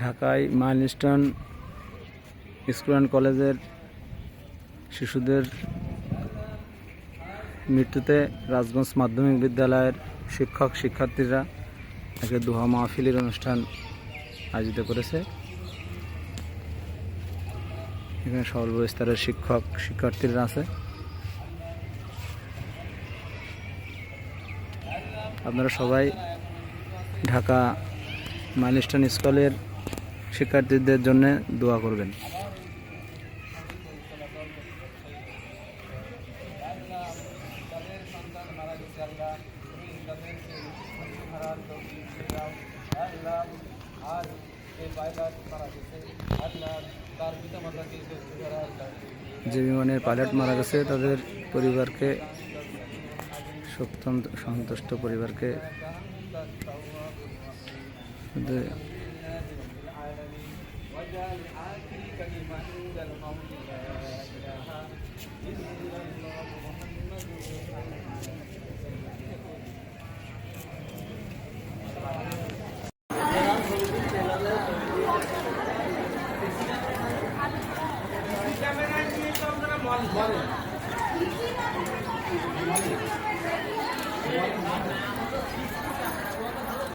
ঢাকায় milestone school and কলেজের শিশুদের মৃত্যুতে রাজগঞ্জ মাধ্যমিক বিদ্যালয়ের শিক্ষক শিক্ষার্থীরা একে দোহা মাহফিলের অনুষ্ঠান আয়োজিত করেছে। এখানে সর্বস্তরের শিক্ষক শিক্ষার্থীরা আছে। আপনারা সবাই ঢাকা মাইলস্টোন স্কুলের শিক্ষার্থীদের জন্য দোয়া করবেন। যে বিমানের পাইলট মারা গেছে তাদের পরিবারকে সন্তুষ্ট পরিবারকে